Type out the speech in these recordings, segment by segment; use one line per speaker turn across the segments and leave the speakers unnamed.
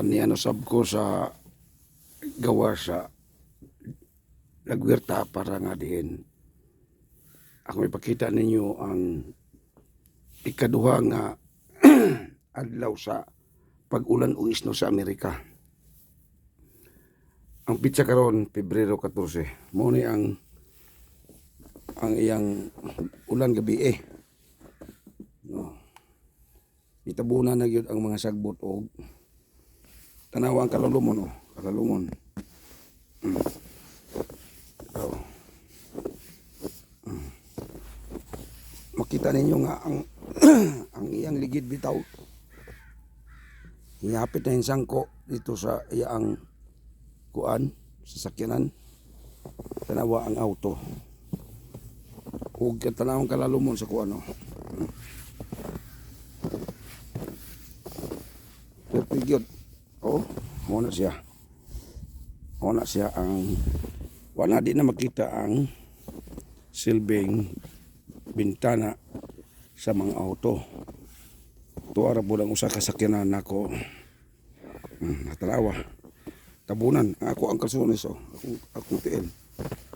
nianusab ko sa gawa sa nagwirta para nga diin ako ipakita ninyo ang ikaduha nga adlaw sa pag-ulan o isno sa Amerika. Ang pitsa karon Pebrero 14 mo ni ang iyang ulan gabi no. Itabunan na gyud ang mga sagbot og tanawa ang kalalumon kalalumon. Oh. Makita ninyo nga ang ang iyang ligid bitaw. Hiyapit na hinsangko dito sa iyang kuan sa sakyanan. Tanawa ang auto. Ug tanawang kalalumon sa kuan Perfect. Mo na siya. Mo na siya ang wala di na makita ang silbing bintana sa mga auto. Tuara po lang usa ka sakyanan nako. Natarawa. Tabunan ako ang kalsones akong tiil.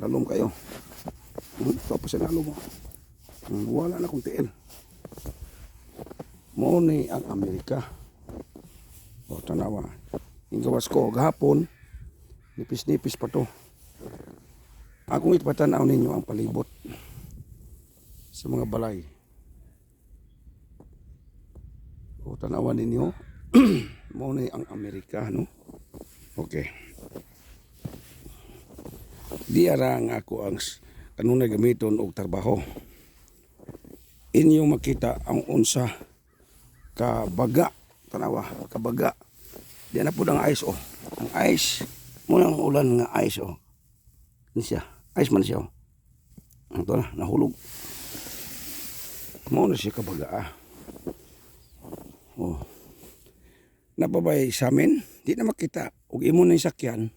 Lalom kayo. Tapos sinalo mo. Wala na akong tiil. Mo ni ang Amerika. Tanawa. Gawas ko gahapon nipis-nipis pa to. Akong ipatanaw ninyo ang palibot sa mga balay. Tanawan ninyo. Mo ni ang Amerika, no? Okay. Diara nga ako ang kanunay gamiton og trabaho. Inyo makita ang unsa kabaga. Tanawa, kabaga. Diyan na po ang ice Ang ice, muna ang ulan nga ice Ano siya? Ice man siya Ito na, nahulog. Muna siya kabaga Napabay sa amin, di na makita. Ug imo na yung sakyan.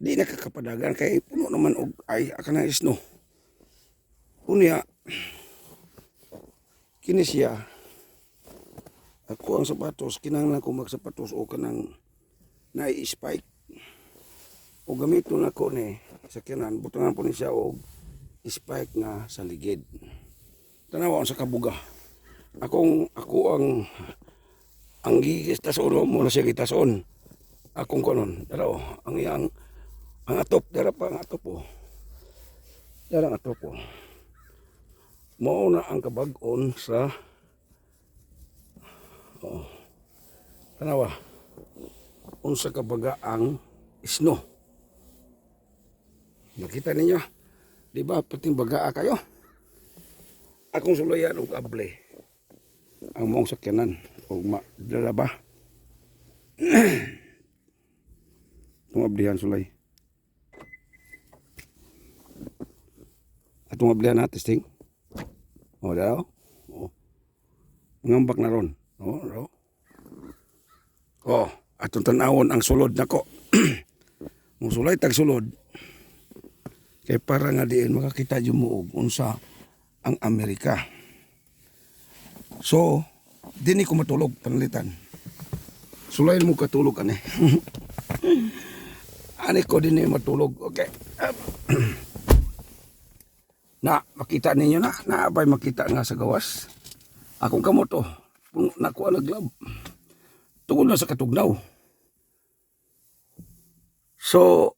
Di na kakapadagan kay puno naman og ay akana isno. Unya kini siya. Ako ang sapatos, kinahanglan ko magsapatos o kanang nai-spike. O gamiton ako ni sakyanan, butangan po ni siya og spike nga sa ligid. Tanawa sa kabuga. Ako ang gigistason mo na siya gitason. Akong kanon, daro ang atop dara pa ang atop Dara ang atop Mao na ang kabag-on sa tanawa. Unsa kabaga ang isno. Nakita ninyo? Di ba pating bagaa kayo? Akong sulayan og able. Ang mong sakyanan og dala ba? Itong ablihan sulay. Atong ablihan natin testing. Daw. Ngambak na ron. Atong tanawon ang sulod nako. Mong sulay tag sulod. Kay para nga diin makakita jud mo og unsa ang Amerika. So, dini ko matulog panalitan. Sulay mo katulog ani. Ani ko dini matulog. Okay. Na makita ninyo na naabay makita nga sa gawas. Akong kamot nakuha naglab. Tungod na sa katugnaw. So,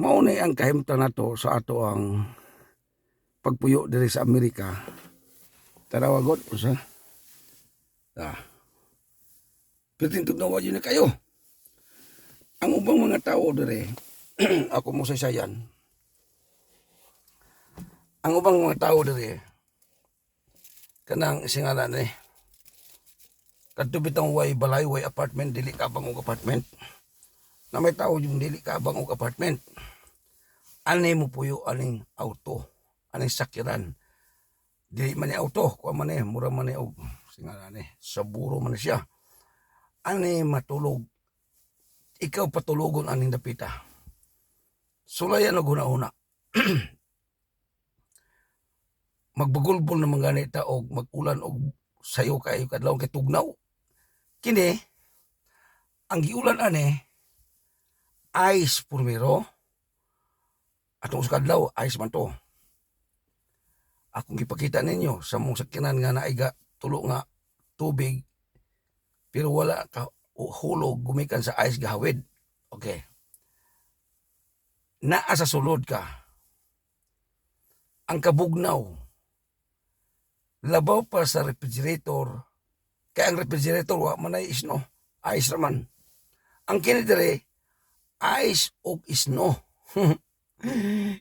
mao ni ang kahimtang nato sa ato ang pagpuyo diri sa Amerika. Tarawagot usa. Pitin tugnaw yun na kayo. Ang ubang mga tao diri ako mo sayan. Ang ubang mga tao diri kanang singalan kadto bitang way balay way apartment dili kabang og apartment. Na may tao yung dili kabang og apartment. Ani mo puyo aning auto, aning sakyanan. Dili man ni auto, kuha man mura man og singalan sa buro man siya. Ani matulog. Ikaw patulogon aning dapita. Sulayan og una-una. Magbagulbol na mga ganita og mag-ulan og sayo kayo kadlaw kay tugnaw. Kini ang giulan ani ice purmero atong usakadlaw ice man to. Akong gipakita ninyo sa mong sakyanan nga naiga tulo nga tubig pero wala ka hulog gumikan sa ice gahawid. Okay. Naa sa sulod ka. Ang kabugnaw labaw pa sa refrigerator kaya ang refrigerator wa man ay isno ice raman. Ang kini dire ice og isno.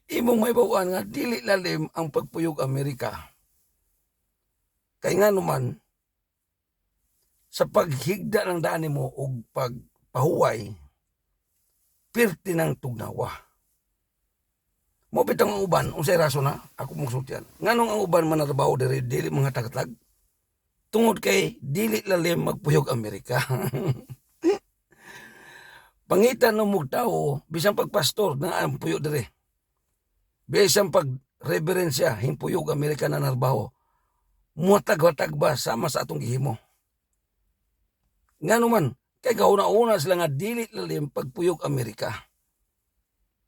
Imong may bawaan nga dili lalim ang pagpuyog Amerika. Kay nga naman sa paghigda ng daan mo og pagpahuway pirti ng tugnawa. Mo bitang ang uban unsay rason na ako mong sultian. Nganong ang uban man narabaho dili mga tagatlag tungod kay dili lalim magpuyog Amerika. Pangitan ng mong tao, bisang pagpastor na ang puyo dire. Bisang pag-reverensya, himpuyog Amerika na narbaho. Muatag-watag ba sama sa atong gihimo. Nga naman, kay kauna-una sila nga dili lalim pagpuyog Amerika.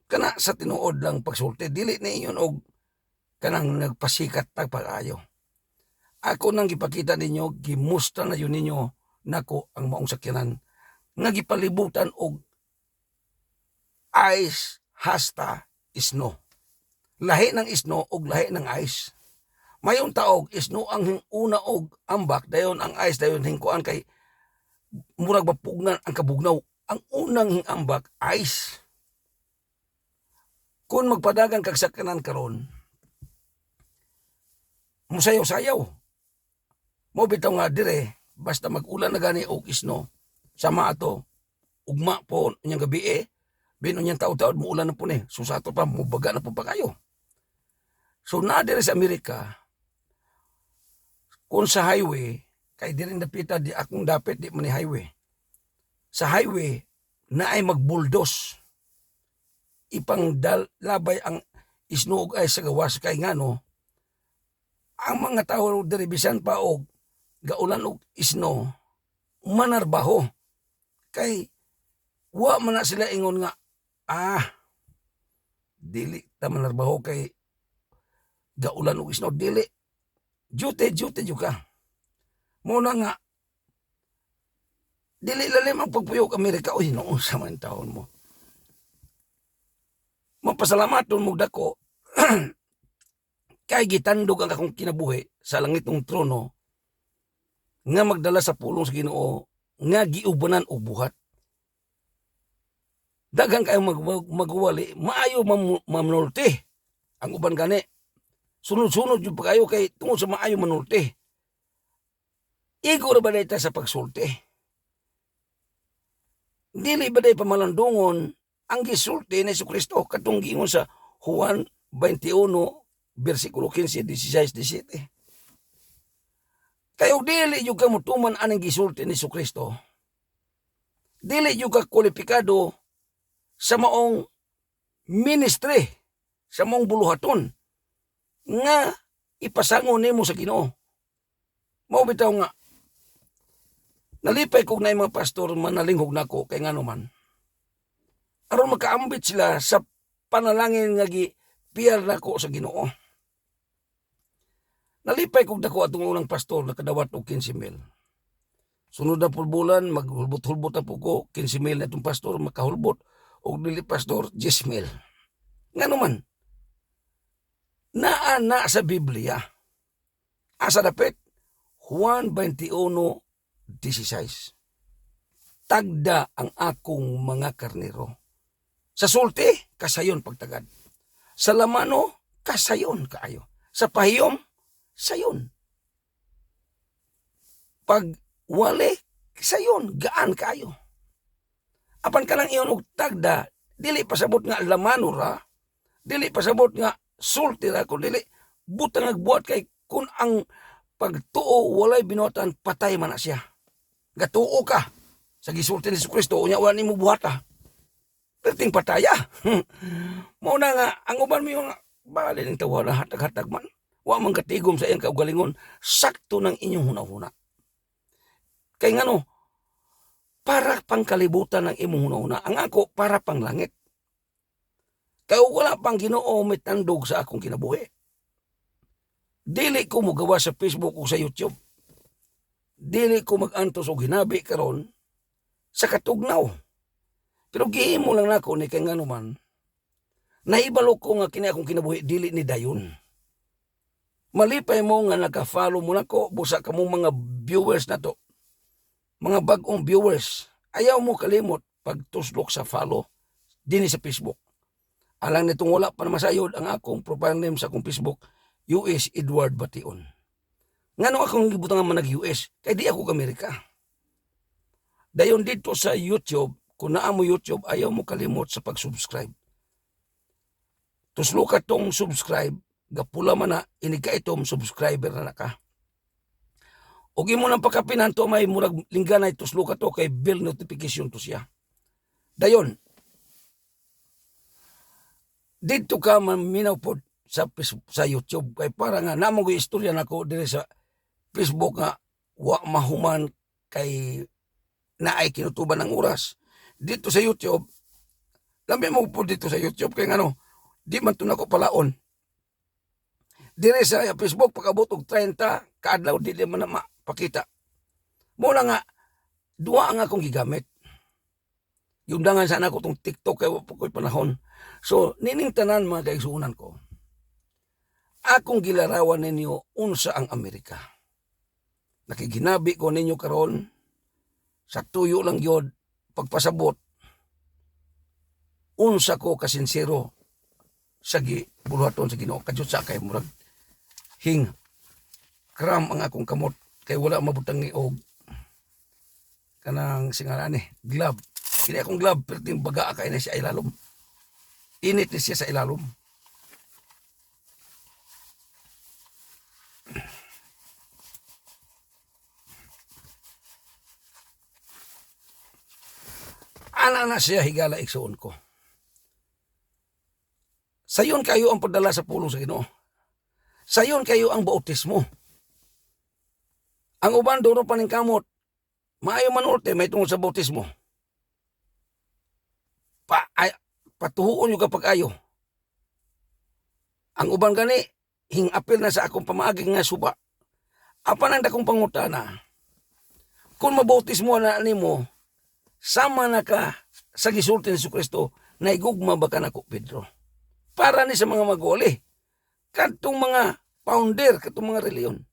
Kana sa tinuod lang pagsulti, dili na iyon og kanang nagpasikat tagpag-ayo. Ako nang gipakita ninyo, gimusta na yun ninyo nako ang maong sakyanan nga gipalibutan og ice hasta isno. Lahi ng isno og lahi ng ice. Mayong taog isno ang una og ambak dayon ang ice dayon hingkuan kay murag mapugnan ang kabugnaw. Ang unang ambak ice. Kung magpadagan kag sakyanan karon musayaw-sayaw. Mo bitaw nga dire basta mag-ulan na gani og isno sama ato ugma po nyang gabi binon niyang taod-taod mo ulan na po ni susato pa mo baga na po pa kayo. So na dire sa Amerika kung sa highway kay diri napita di akong dapit di man highway. Sa highway na ay magbuldos ipang labay ang isno og ay sa gawas kay ngano ang mga tao diri bisan pa og gaulan og isno manarbaho kay wa man na sila ingon nga dili ta manarbaho kay gaulan og isno dili jute jud ka mo na nga dili lalim ang pagpuyog Amerika oy noon sa man taon mo mapasalamaton mo dako kay gitandog ang akong kinabuhi sa langit ng trono nga magdala sa pulong sa Ginoo nga giubanan og buhat. Daghang kayo magwali, maayo mamnulti. Ang uban gani sunod-sunod yung pagayo kay tungod sa maayo manulti. Igo ra ba ta sa pagsulti? Dili ba day pamalandungon ang gisulti ni Jesucristo katong giingon sa Juan 21 versikulo 15, 16, 17. Kayo dili yung kamutuman anong gisulti ni Jesucristo. Dili yung kwalipikado sa maong ministry, sa maong buluhaton, nga ipasangon nimo sa Ginoo. Mao bitaw nga, nalipay kog na mga pastor manalinghog nako kay ngano man. Aron makaambit sila sa panalangin nga gipiyar nako sa Ginoo. Nalipay kog dako atong unang pastor nakadawat og 15,000. Sunod na bulan maghulbot-hulbot na po ko 15,000 na itong pastor makahulbot og dili pastor 10,000. Ngano man naa sa Biblia asa dapit Juan 21:16. Tagda ang akong mga karnero. Sa sulti kasayon pagtagad. Sa lamano kasayon kaayo. Sa pahiyom sayon. Pag wali, sayon, gaan kayo. Apan ka lang iyon og tagda, dili pasabot nga lamano ra, dili pasabot nga sulti ra, kung dili butang nagbuhat kay kung ang pagtuo walay binuhatan, patay man na siya. Gatuo ka sa gisulti ni Jesucristo, unya wala nimo buhata. Perting pataya. Mauna nga, ang uban mo yung bali ng tawa na hatag-hatag man. Wa man katigom sa iyang kaugalingon, sakto ng inyong hunahuna. Kay ngano, para pang kalibutan ng imong hunahuna. Ang ako para pang langit. Kaya wala pang Ginoo may tandog sa akong kinabuhi. Dili ko magawa sa Facebook o sa YouTube. Dili ko mag-antos o hinabi karon sa katugnaw. Pero gihimo lang nako ni kay ngano man. Nahibalo ko nga kini akong kinabuhi dili ni dayon. Malipay mo nga naka-follow mo nako busa kamo mga viewers na to. Mga bag-ong viewers, ayaw mo kalimot pagtuslok sa follow dinhi sa Facebook. Alang nitong wala pa na masayod ang akong profile name sa akong Facebook, US Edward Bation. Ngano akong gibutang nga manag-US? Kay di ako Amerika. Dayon dito sa YouTube, kung naa mo YouTube, ayaw mo kalimot sa pag-subscribe. Tuslo ka tong subscribe, gapula man na, inig ka itong subscriber na naka. Huwag mo nang pagkapinan to, may murag lingganay, tuslo ka to, kay bell notification to siya. Dayon, dito ka maminaw po sa YouTube kay para nga namang istorya nako dire sa Facebook nga wa mahuman kay naay kinutuban ng oras. Dito sa YouTube, lambi mo po dito sa YouTube kay ngano, di man to nako palaon. Dire sa Facebook pagabot og 30 kaadlaw di man na mapakita. Muna nga duwa ang akong gigamit. Yung dangan sana ko tong TikTok kay wa ko'y panahon. So, nining tanan mga kaigsuunan ko, akong gilarawan ninyo unsa ang Amerika. Nakiginabi ko ninyo karon sa tuyo lang yod pagpasabot unsa ko kasinsero sa gibuluhaton sa Ginoo. Kadyo sa kay murag hing kram ang akong kamot kay wala mabutang ni og kanang singarani glove. Kini akong glove pero ting baga kay na siya ilalom. Init ni siya sa ilalom. Ana na siya higala igsuon ko. Sayon kayo ang padala sa pulong sa Ginoo. Sayon kayo ang bautismo. Ang uban duro pa ning kamot. Maayo man ulte may tungod sa bautismo. Patuhuon nyo kapag ayo. Ang uban gani, hingapil na sa akong pamaaging nga suba. Apan ang dakong pangutana, kung mabautismo na nimo, sama na ka sa gisulti ni Jesucristo, naigugma ba ka nako, Pedro? Para ni sa mga magoli. Katong mga founder, katong mga reliyon.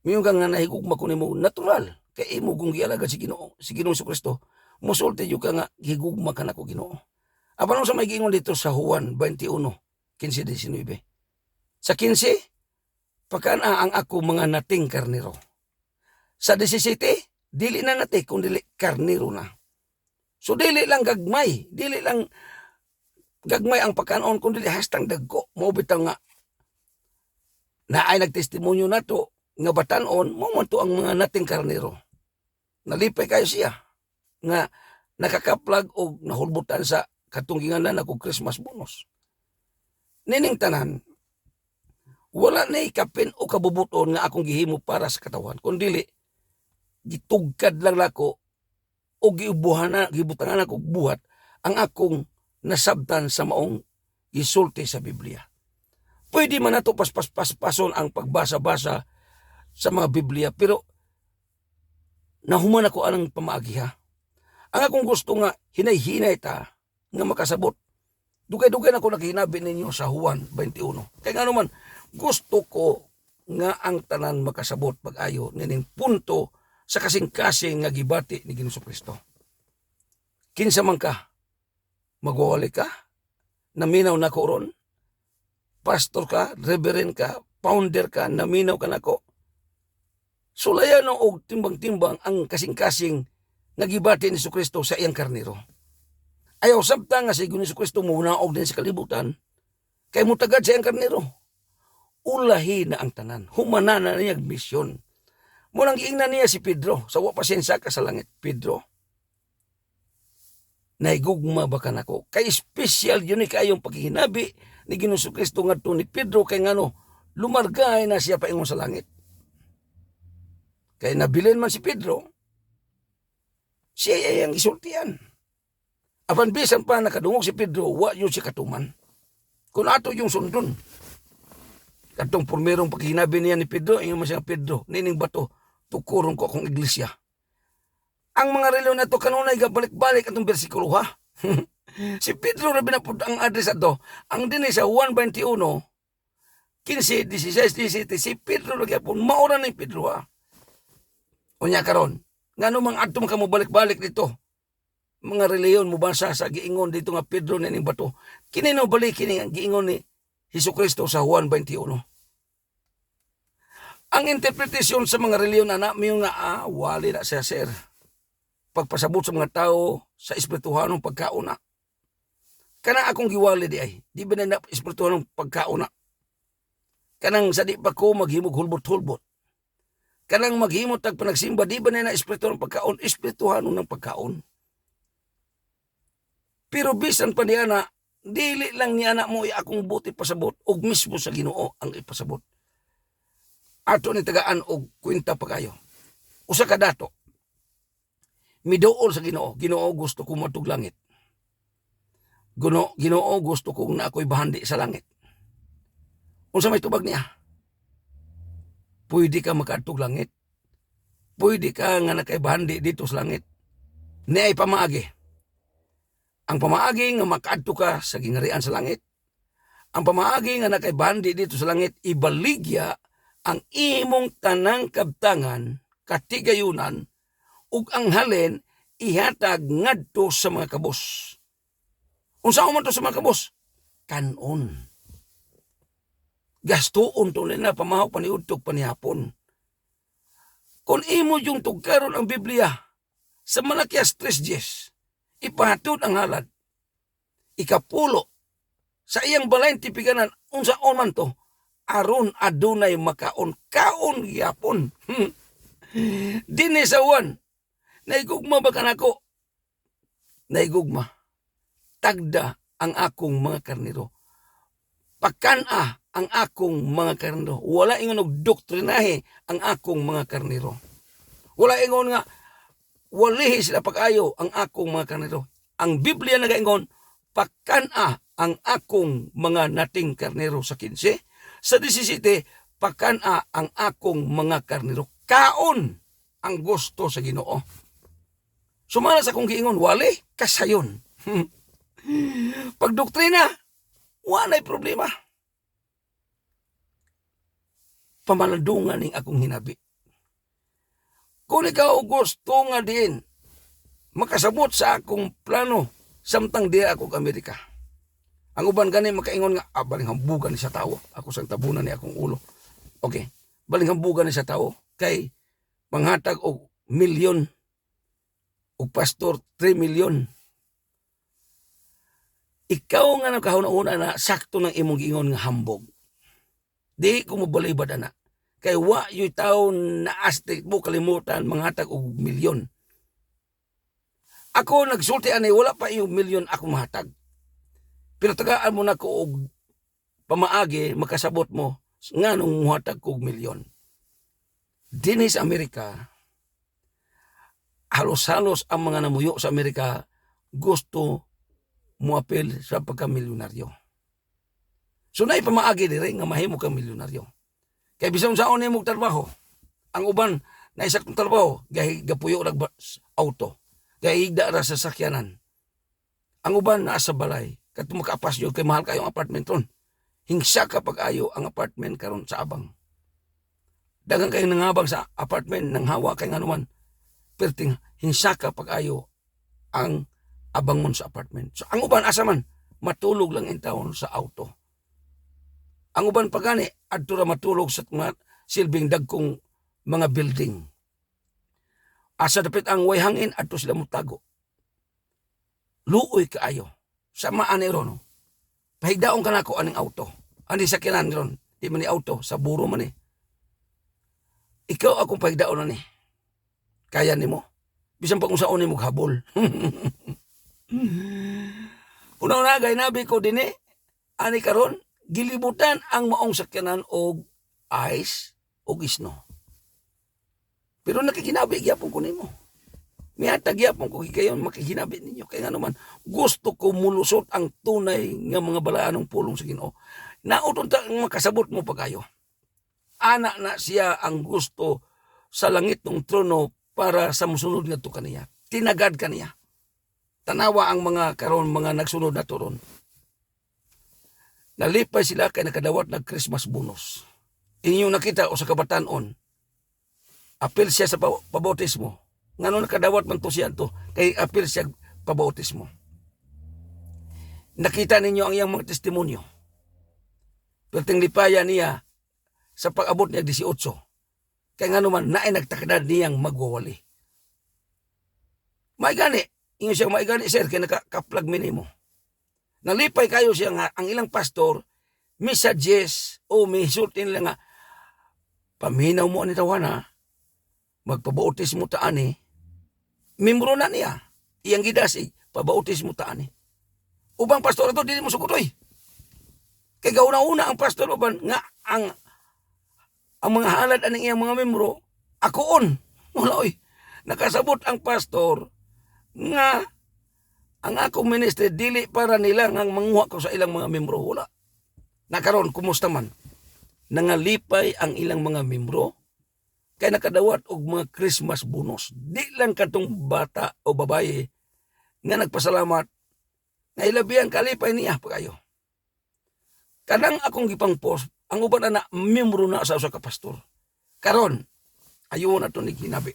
Ngayon nga nahigugma ko nimo, natural. Kaya imo kung gialaga si Ginoo Jesucristo, musulti yung ka nga, higugma ka nako, Ginoo. Apan sa may giingon dito sa Juan 21:15-19. Sa 15, pagkaan ang ako mga nating karnero. Sa 17, dili na nating kung dili karnero na. So dili lang gagmay, ang pagkanon kung dili hastang dagko. Mo bitaw nga naay nagtestimonyo nato nga batanon mo man to ang mga nating karnero. Nalipay kayo siya nga nakakaplag og nahulbutan sa katunggingan na ako Christmas bonus. Nining tanan, wala na ikapin o kabubuton nga akong gihimo para sa katawan. Kundili, gitugkad lang ako o gibutangan ako buhat ang akong nasabtan sa maong isulti sa Biblia. Pwede man nato paspason ang pagbasa-basa sa mga Biblia, pero nahuman ako anang pamaagi ha. Ang akong gusto nga, hinay-hinay ta, nga makasabot. Dugay-dugay na ako nakihinabi ninyo sa Juan 21. Kaya nga naman, gusto ko nga ang tanan makasabot pag-ayo nining punto sa kasing-kasing nga gibati ni Jesucristo. Kinsa man ka, magwawali ka, naminaw na ko ron, pastor ka, reverend ka, founder ka, naminaw ka na ko. Sulayan og timbang-timbang ang kasing-kasing nga gibati ni Jesucristo sa iyang karnero. Ayaw sabta nga si Jesucristo munaog din sa kalibutan, kay mutagad sa iyang karnero. Ulahi na ang tanan, humana na niyang misyon. Munang giingnan niya si Pedro, sa wapasensya ka sa langit, Pedro. Naigugma ba ka nako? Kay special yun kayong paghihinabi ni Jesucristo nga to ni Pedro, kay ngano, lumargay na siya paingon sa langit. Kay nabilin man si Pedro, Siya ay ang isultian. Apan bisan pa nakadungog si Pedro, wa yun si katuman. Kung ato yung sundon. Katong pormerong pagkinabi niya ni Pedro, yung masya Pedro, nining bato, tukuron ko akong iglesia. Ang mga reliyon na to kanunay gabalik-balik atong bersikulo ha. Si Pedro na binapod ang address ato. Ang din sa 1:21, 15, 16, 17, si Pedro lagi po, maura na yung Pedro ha. Unya karon, nga numang ato ka mo balik-balik dito. Mga reliyon mo basa sa giingon dito nga Pedro na ning bato. Kinino balik kini ang giingon ni Hesukristo sa 1:21. Ang interpretasyon sa mga reliyon na may nga wali na siya sir. Pagpasabot sa mga tao sa espirituhanong pagkauna. Kana akong giwali di ay, di ba na espirituhanong pagkauna? Kanang sa di pa ko maghimog hulbot-hulbot. Kanang maghimot tag panagsimba, di ba na espirituhanong pagkaon? Espirituhanong ng pagkaon. Pero bisan pa niya na, dili lang niya na mo akong buti pasabot, og mismo sa Ginoo ang ipasabot. Ato ni tagaan og kwenta pa kayo. Usa ka dato. Miduol sa Ginoo. Ginoo gusto ko matug langit. Ginoo gusto kong na ako'y bahandi sa langit. Unsa may tubag niya? Pwede ka makaadtog langit. Pwede ka nga nakay bahandi dito sa langit. Ni ay pamaagi. Ang pamaagi nga makaadto ka sa gingarian sa langit. Ang pamaagi nga nakay bahandi dito sa langit, ibaligya ang imong tanang kabtangan, katigayunan, ug ang halin ihatag ngadto sa mga kabos. Unsa man to sa mga kabos? Kanon. Gastuon to na pamahaw paniudtog panihapon. Kung imo yung tugkaron ang Biblia sa Malakias 3:10, ipahatod ang halad. Ikapulo sa iyang balay tipiganan unsa man to aron adunay makaon kaon gyapon. Dinhi sa uwan naigugma ba kanako? Naigugma. Tagda ang akong mga karnero. Pakana ang akong mga karnero. Wala ingon og doktrinahe ang akong mga karnero. Wala ingon nga walihi sila pag-ayo ang akong mga karnero. Ang Biblia nagaingon, pakana ang akong mga nating karnero sa 15. Sa 17, pakana ang akong mga karnero. Kaon ang gusto sa Ginoo. Sumala sa akong giingon, wali, kasayon. Pagdoktrina, walay problema. Pamaladungan ning akong hinabi. Kung ikaw gusto nga din makasabot sa akong plano samtang di ako Amerika. Ang uban gani makaingon nga baling hambugan ni sa tao. Ako sang tabunan ni akong ulo. Okay, baling hambugan ni sa tao kay manghatag og milyon og pastor 3 milyon. Ikaw nga nakahuna-una na sakto ng imong giingon nga hambog. Di ko mo balibad ana. Kay wa yo'y tao na astig mo kalimutan manghatag og milyon. Ako nagsulti anay wala pa yung milyon ako mahatag. Pero tagaan mo na ko og pamaagi makasabot mo nganong muhatag ko og milyon. Dinhi sa Amerika, halos-halos ang mga namuyo sa Amerika gusto muapil sa pagka-milyonaryo. So na ipamaagi dire nga mahimo kang milyonaryo. Kay bisan saon nimo trabaho, ang uban na isa kong trabaho, gapuyo nag auto, gahigda ra sa sakyanan. Ang uban naa sa balay, kadto makaapas yo kay mahal kayong apartment ron. Hingsa ka pag-ayo ang apartment karon sa abang. Daghang kay nangabang sa apartment nang hawa kay nganuman. Perting hingsa ka pag-ayo ang abang mon sa apartment. So ang uban asa man matulog lang in taon sa auto. Ang uban pagani adto ra matulog sa mga silbing dagkong mga building. Asa dapit ang way hangin adto sila mutago. Luoy kaayo. Sama ani ron. Pahigdaon ka nako aning auto. Ani sakyanan ron. Di man ni auto sa buro man ni. Ikaw akong pahigdaon na ni. Kaya nimo. Bisan pa kung saon nimo habol. Una-una gay nabi ko dinhi ani karon gilibutan ang maong sakyanan og ice og isno. Pero nakikinabi gyapon ko nimo. Mihatag yapon ko kayo makikinabi ninyo. Kaya nga naman, gusto ko mulusot ang tunay nga mga balaanong pulong sa Ginoo. Nauton ta ang makasabot mo pa kayo. Anak na siya ang gusto sa langit ng trono para sa musunod nga to kaniya. Tinagad kaniya. Tanawa ang mga karon mga nagsunod na turon. Nalipay sila kay nakadawat na Christmas bonus. Inyong nakita o sa kabatanon, apil siya sa pabautismo. Ngano nakadawat man to siya to, kay apil siya pabautismo. Nakita ninyo ang iyang mga testimonyo. Perting lipaya niya sa pag-abot niya 18. Kaya nga naman, naay nagtakdad niyang magwawali. Maigani, inyo siya maigani sir, kaya nakakaplag minimo. Nalipay kayo siya nga, ang ilang pastor, may suggest o may sultin nila nga, paminaw mo ni tawana, magpabautis mo taani, membro na niya, iyang gidasig, pabautis mo taani. Ubang pastor ito, dili mo sukutoy. Kaya gauna-una ang pastor uban nga ang mga halad aning iyang mga membro, akoon. Wala oy. Nakasabot ang pastor nga ang akong ministry dili para nila nga manguha ko sa ilang mga membro. Wala. Nakaron, kumusta man? Nangalipay ang ilang mga membro kay nakadawat og mga Christmas bonus. Di lang katong bata o babae nga nagpasalamat na ilabihan kalipay niya pa kayo. Kanang akong gipang post, ang uban na membro na sa usa ka pastor. Karon, ayo na to ni ginabi.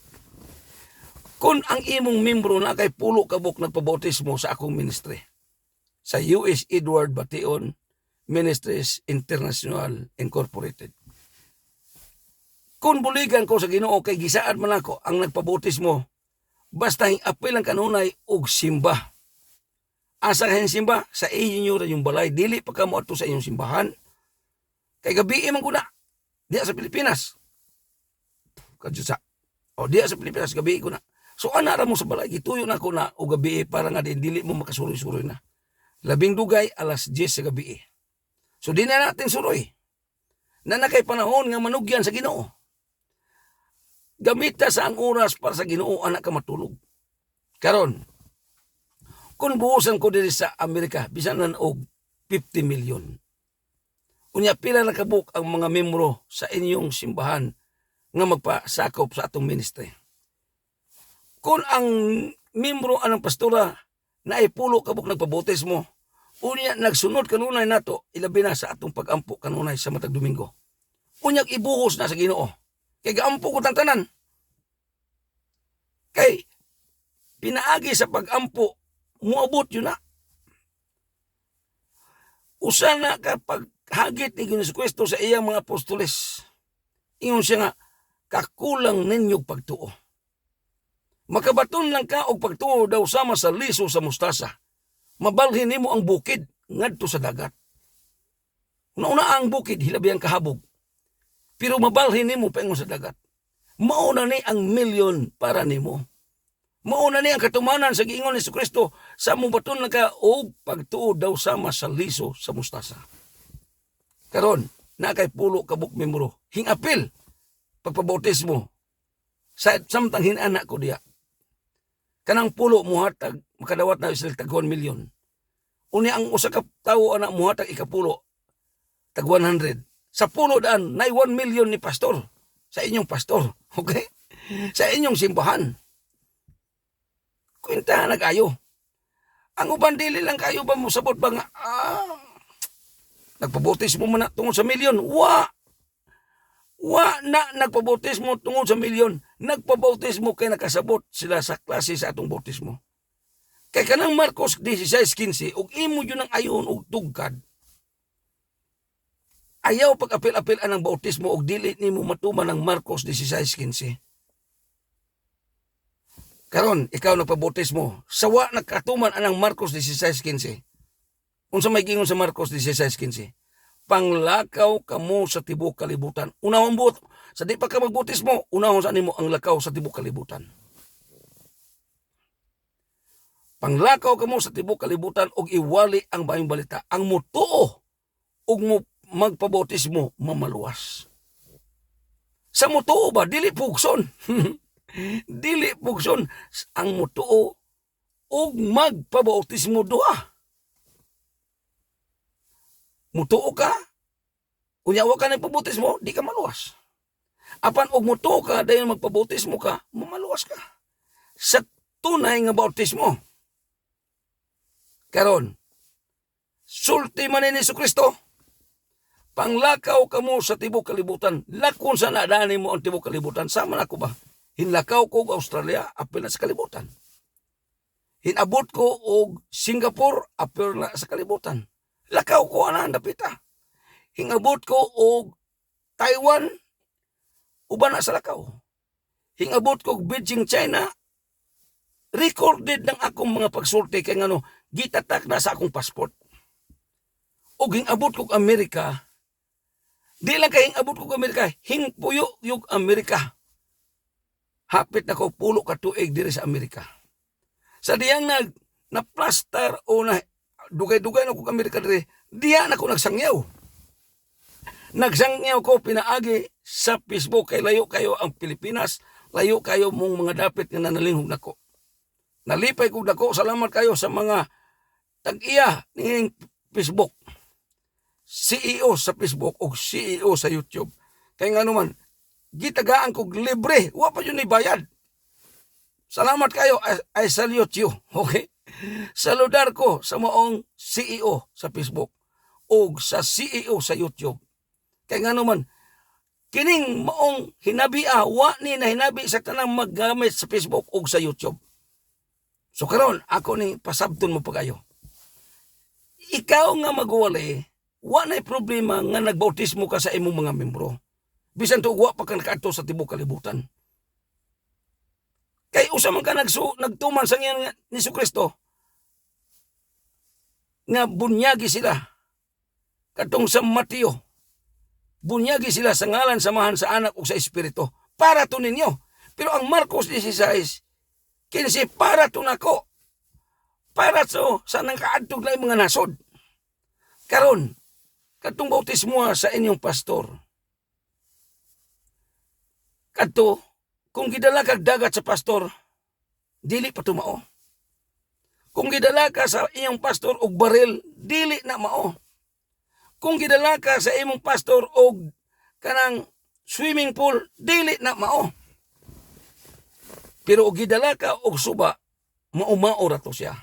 Kung ang imong membro na kay pulo kabuk nagpabautismo sa akong ministry, sa U.S. Edward Bation Ministries International Incorporated. Kung buligan ko sa Ginoo kay gisaad man ako ang nagpabautismo, basta apil ang kanunay og simba. Asa kayo simba? Sa inyo rin yung balay. Dili pa ka mo ato sa inyong simbahan. Kay gabi man ko na. Diya sa Pilipinas. Kadyo o diya sa Pilipinas, gabi ko na. So anara mo sa balay. Gituyo na ko na o gabi para nga din dili mo makasuroy-suroy na. Labing dugay, alas 10 sa gabi. So di na natin suroy. Na nakay panahon nga manugyan sa Ginoo. Gamita sa ang oras para sa Ginoo anak ka matulog. Karon, kung buhusan ko diri sa Amerika, bisan na og 50 million. Unya pila na kabuk ang mga membro sa inyong simbahan nga magpasakop sa atong ministry. Kung ang membro anang pastora na ipulo kabuk nagpabautismo, unya nagsunod kanunay nato, ilabi na sa atong pagampo kanunay sa matag Domingo. Unya ibuhos na sa Ginoo. Kay gaampo ko tang tanan. Kay pinaagi sa pagampo muabot yun na. Usa na kapag hagit ni Jesucristo sa iyang mga apostoles, ingon siya nga, kakulang ninyong pagtuo. Makabaton lang ka og pagtuo daw sama sa liso sa mustasa. Mabalhin nimo ang bukid ngadto sa dagat. Una ang bukid hilabi ang kahabog. Pero mabalhin nimo paingon sa dagat. Mauna ni ang milyon para nimo. Mauna ni ang katumanan sa giingon ni Jesucristo sa mubaton lang ka og pagtuo daw sama sa liso sa mustasa. Karon, na kay pulo kabuk membro, hingapil pagpabautismo sa samtang hinanak ko diya. Kanang pulo muhatag makadawat na sila tag 1 milyon. Unya ang usa ka tawo anak muhatag ikapulo tag 100. Sa pulo daan nay 1 milyon ni pastor sa inyong pastor, okay? Sa inyong simbahan. Kwenta na kayo. Ang uban dili lang kayo ba mo sabot ba nga nagpabautismo man na tungod sa milyon. Wa na nagpabautismo tungod sa milyon. Nagpabautismo kay nakasabot sila sa klase sa atong bautismo. Kay kanang Marcos 16:15 ug imo yun ang ayon og tugkad. Ayaw pag-apil-apil anang bautismo og dili nimo matuman ang Marcos 16:15. Karon ikaw nagpabautismo, sawa nagkatuman anang Marcos 16:15. Unsa may gingon sa Marcos 16:15? Panglakaw kamo sa tibuok kalibutan. Unahon buot, sa di pa ka magbautismo, unahon sa nimo ang lakaw sa tibuok kalibutan. Panglakaw kamo sa tibuok kalibutan og iwali ang maayong balita. Ang mutuo og mo magpabautismo mamaluwas. Sa mutuo ba dili pugson? Dili pugson ang mutuo og magpabautismo duha. Mutuo ka, unyawa ka nagpabautismo, di ka maluwas. Apan og mutuo ka, dayon magpabautismo ka, mamaluwas ka. Sa tunay nga bautismo. Karon, sulti man ni Jesucristo, panglakaw ka mo sa tibok kalibutan, lakon sa nadani mo ang tibok kalibutan, sama na ko ba? Hinlakaw ko og Australia, apil na sa kalibutan. Hinabot ko og Singapore, apil na sa kalibutan. Lakaw ko ana dapita. Hingabot ko og Taiwan, uban na sa lakaw. Hingabot ko og Beijing, China, recorded ng akong mga pagsulti kay ngano gitatak na sa akong passport. Og hingabot ko og Amerika, di lang kay hingabot ko og Amerika, hingpuyo yung Amerika. Hapit na ko pulo ka tuig diri sa Amerika. Sa diyang na plaster o na dugay-dugay na ko Amerika diri, diya na ko nagsangyaw. Nagsangyaw ko pinaagi sa Facebook kay layo kayo ang Pilipinas, layo kayo mong mga dapit nga nanalinghog nako. Nalipay ko nako, salamat kayo sa mga tag-iya ning Facebook. CEO sa Facebook o CEO sa YouTube. Kay nga naman, gitagaan ko libre, wa pa yun ni bayad. Salamat kayo, I salute you. Okay? Saludar ko sa maong CEO sa Facebook o sa CEO sa YouTube. Kaya nga naman, kining maong hinabia, wa ni na hinabi sa tanang maggamit sa Facebook o sa YouTube. So karon ako ni pasabton mo pa kayo. Ikaw nga magwali, wa na'y problema nga nagbautismo ka sa imong mga membro. Bisan to wa pa ka nakaadto sa tibok kalibutan. Kay usa man ka nagtuman sa ngayon ni Jesucristo nga bunyagi sila katong sa Mateo. Bunyagi sila sa ngalan, samahan sa anak o sa espiritu para to ninyo. Pero ang Marcos 16 kinsi para to nako. Para to sa nangkaadtog na mga nasod. Karon katong bautismo sa inyong pastor. Kadto kung gidala kag dagat sa pastor, dili pa tumao. Kung gidala ka sa iyong pastor og baril, dili na mao. Kung gidala ka sa imong pastor og kanang swimming pool, dili na mao. Pero og gidala ka og suba, mao ra to siya.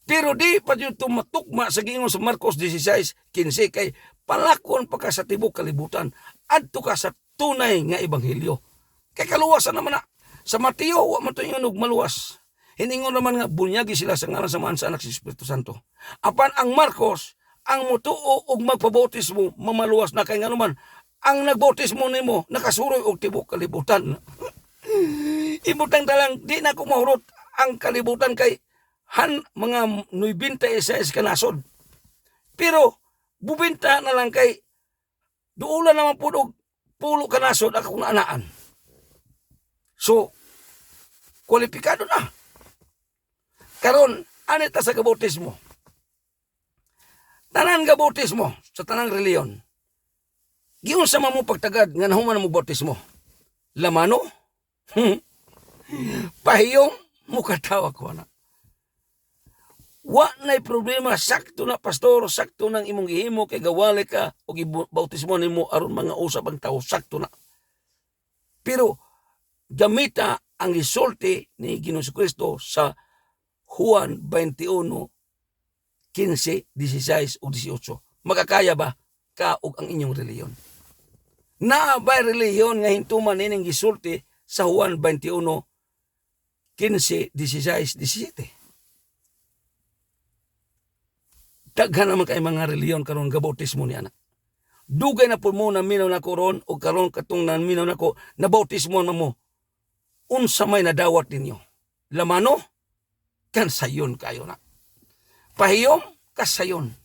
Pero di pa yun tumatukma sa gingon sa Marcos 16:15 kay palakon pa ka sa tibok kalibutan, adto ka sa tunay nga ebanghelyo. Kay kaluwasan naman na. Sa Mateo, wa man to yung maluwas. Hiningon naman nga, bunyagi sila sa ngalan samahan sa anak si Espiritu Santo. Apan ang Marcos, ang mutuo og magpabautismo, mamaluwas na kay nga naman, ang nagbautismo nimo, nakasuroy og tibok kalibutan. Ibutang talang, di na ko mahurot ang kalibutan kay mga 96 kanasod. Pero, bubinta na lang kay, duulan naman po og pulo kanasod akong naanaan. So, kwalipikado na. Karon, anita sa kabautismo. Tanan kabautismo sa tanang reliyon. Giyon sa mo pagtagad nga nahuman mo bautismo. Lamano? Pahiyong mukatawa ko na. Wa na'y problema, sakto na pastor, sakto nang imong gihimo kay gawali ka o gibautismo nimo aron mga usab ang tao, sakto na. Pero gamita ang isulti ni Ginoong Jesucristo sa Juan 21:15, 16 o 18. Makakaya ba ka og ang inyong reliyon? Naa ba reliyon nga hintuman ining gisulti sa Juan 21:15, 16, 17? Daghan naman kay mga reliyon karon gabautismo ni anak. Dugay na po mo na minaw na ko ron o karon katong na minaw na ko na bautismo na mo. Unsa may nadawat ninyo? Lamano? Kan sayon kayo na. Pahiyom? Kasayon.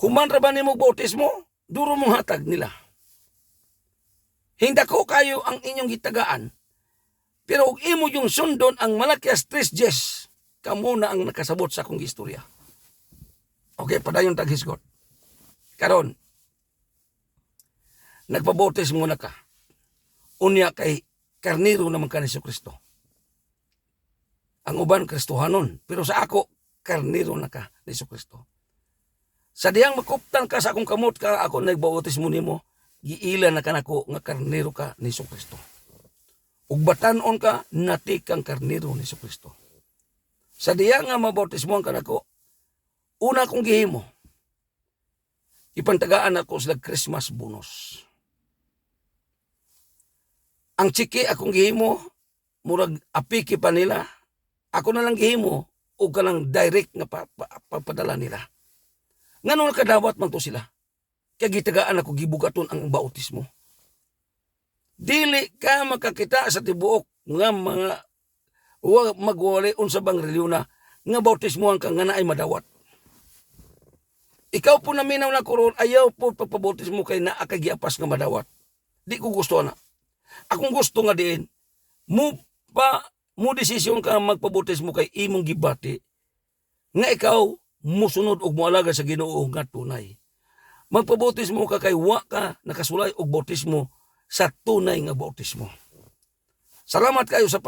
Human ra ba nimo bautismo? Duro mong hatag nila. Hinda ko kayo ang inyong gitagaan. Pero og imo yung sundon ang Malakias 3:10, kamo na ang nakasabot sa akong istorya. Okay, padayon taghisgot. Karon, nagpabautismo na ka. Unya kay karniro naman ka ni Kristo. Ang uban Kristohanon, pero sa ako karniro na ka ni Kristo. Sa diyang makuptan ka sa akong kamot ka ako nagbautismo nimo, giila na kanako nga karniro ka ni Kristo. Ug batan-on ka nati kang karniro ni Kristo. Sa diya nga mabautismoan kanako, una kong gihimo, ipantagaan ako sila Christmas bonus. Ang tsiki akong gihimo, murag apiki pa nila, ako na lang gihimo, o ka lang direct nga papadala nila. Nga nung nakadawat man to sila, kaya gitagaan ako gibugaton ang bautismo. Dili ka makakita sa tibuok nga mga magwali unsa bang reliyon na nga bautismohan ka nga naay madawat. Ikaw po naminaw na koron, ayaw po pagpabautismo kay naa kay giapas nga madawat. Di ko gusto na. Akong gusto nga diin, mo desisyon ka magpabautismo kay imong gibati nga ikaw musunod og moalaga sa Ginoo nga tunay. Magpabautismo ka kay wa ka nakasulay og bautismo sa tunay nga bautismo. Salamat kayo sa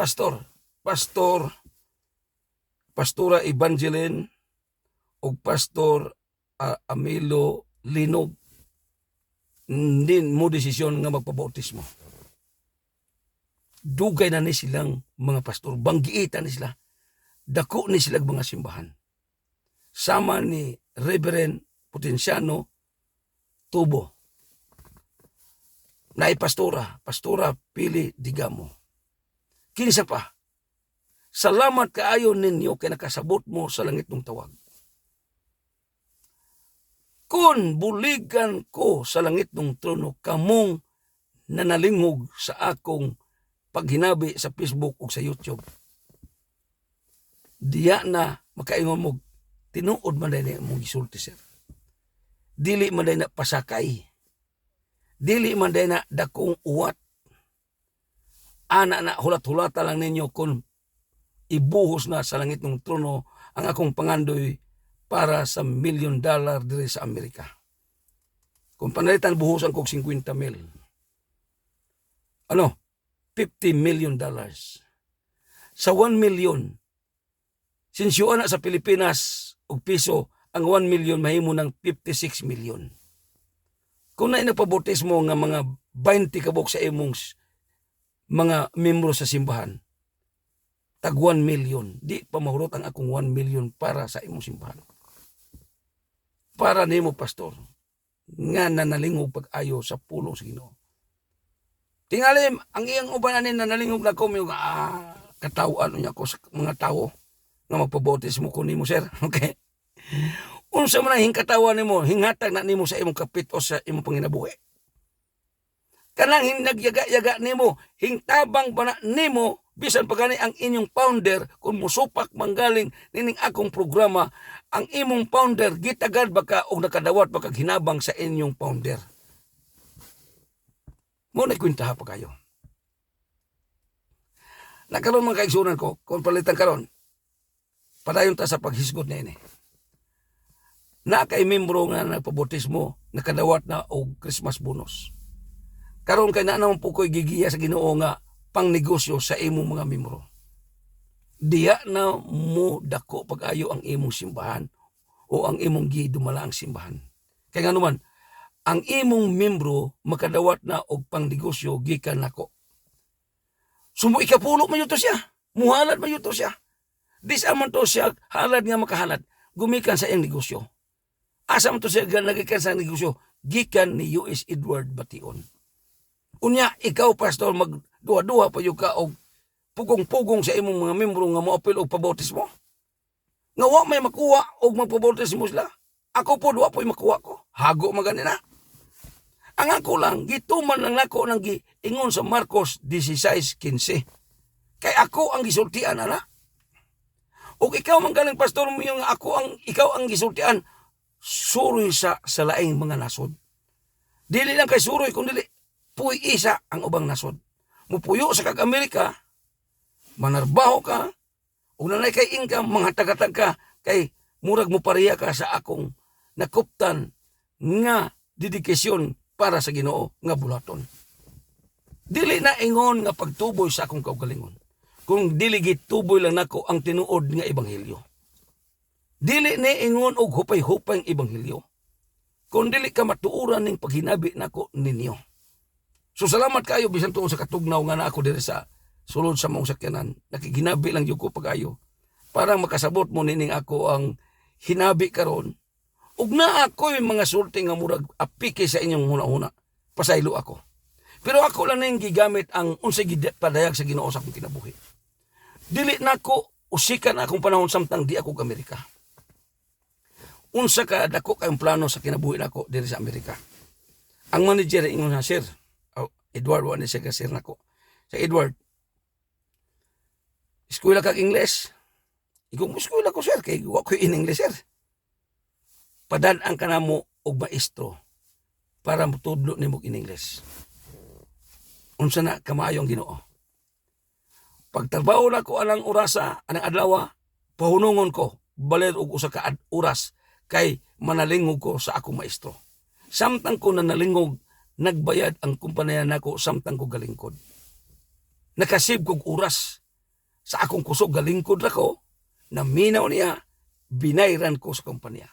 Pastora Evangeline og Pastor Amilo Linog. Din mo desisyon nga magpabautismo. Dugay na ni silang mga pastor, banggiitan ni sila. Dako ni silang mga simbahan. Sama ni Reverend Potenciano Tubo. Naay Pastora Pili Digamo. Kinsa pa, salamat kaayo ninyo kay nakasabot mo sa langit ng tawag. Kung buligan ko sa langit ng trono, kamong nanalingog sa akong paghinabi sa Facebook o sa YouTube. Diya na makaingon mo, tinuod man na mong gisulti, sir. Dili man na pasakay. Dili man na dakong uwat. Ana na hulat-hulata lang ninyo kung ibuhos na sa langit ng trono ang akong pangandoy para sa $1 million diri sa Amerika. Kung panalitan buhusan kong 50 mil. $50 million. Sa 1 million, sinsyuan na sa Pilipinas og piso, ang 1 million mahimo ng 56 million. Kung na inapabautismo nga mga 20 kabok sa imong mga membro sa simbahan, tag 1 million, di pa mahurot ang akong 1 million para sa imong simbahan. Para nimo, pastor, nga nanalingog pag-ayo sa pulong sa Ginoo. Tingalim, ang iyang ubanan nanalingog na ko, katawaan niya ko sa mga tao nga magpabautismo ko nimo, sir. Okay? Unsa man ang hingkatawan nimo, hingatag na nimo sa imong kapit o sa imong panginabuhi. Kanang hinagyaga-yaga nimo, hingtabang ba na nimo, bisan pa gani ang inyong founder, kung musupak manggaling nining akong programa, ang imong founder, gitagad baka o nakadawat baka hinabang sa inyong founder. Muna ikwintaha pa kayo. Nagkaroon mga kaigsunan ko, kung palitan karon, padayon ta sa paghisgot na ini. Na kay membro nga nagpabautismo, nakadawat na og Christmas bonus. Karon kay na naman po ko'y gigiya sa Ginoo nga pang negosyo sa imong mga membro. Diya na mo dako pag-ayo ang imong simbahan o ang imong gidumala ang simbahan. Kaya nga naman, ang imong membro makadawat na og pang negosyo gikan nako. Sumo ikapulo man yuto siya. Muhalad man yuto siya. Dis aman to siya halad nga makahalad gumikan sa iyang negosyo. Asa man to siya nagikan sa negosyo gikan ni U.S. Edward Bation. Unya ikaw, pastor, magduha-duha pa yung ka og pugong-pugong sa imong mga membro nga moapil og pabautismo. Nga wa may makuha og magpabautismo sila. Ako po duwa po'y makuha ko. Hago maganina. Ang ako lang, gituman lang nako ng giingon sa Marcos 16:15. Kay ako ang gisultian, ana. O ikaw man galing, pastor mo yung ikaw ang gisultian, suroy sa laing mga nasod. Dili lang kay suroy, kundi puy isa ang ubang nasod. Mupuyo sa kag-Amerika, manarbaho ka, o nanay kay income, mga tagatag ka, kay murag mo pariya ka sa akong nakuptan nga dedikasyon para sa Ginoo nga bulaton.
Dili na ingon nga pagtuboy sa akong kaugalingon. Kung dili gituboy lang nako ang tinuod nga ebanghelyo. Dili ni ingon og hupay-hupay ang ebanghelyo. Kung dili ka matuuran ning paghinabi nako ninyo. So salamat kayo bisan tuon sa katugnaw nga na ako diri sa sulod sa mong sakyanan. Nakiginabi lang jud ko pagayo para makasabot mo nining ako ang hinabi karon. Ug na ako yung mga sulti nga murag apike sa inyong huna-huna. Pasaylo ako. Pero ako lang ning gigamit ang unsay padayag sa Ginoo sa akong kinabuhi. Dili nako usikan akong panahon samtang di ako Amerika. Unsa ka dako kayong plano sa kinabuhi nako diri sa Amerika. Ang manager ingon na, sir, Edward, wala siya kasir nako. Sa Edward, eskwela kag English. Ikaw mo eskwela ko, sir, kay wa ko in English, sir. Padan-ang ka na mo og maestro para matudlo nimo in English. Unsa na kamayong Ginoo. Pagtrabaho na ko anang orasa, anang adlaw, pahunungon ko, balid og usa ka oras kay manalingog ko sa akong maestro. Samtang ko na nalingog, nagbayad ang kumpanya nako samtang ko galingkod. Nakasib kog oras sa akong kusog galingkod ako, na minaw niya, binayran ko sa kumpanya.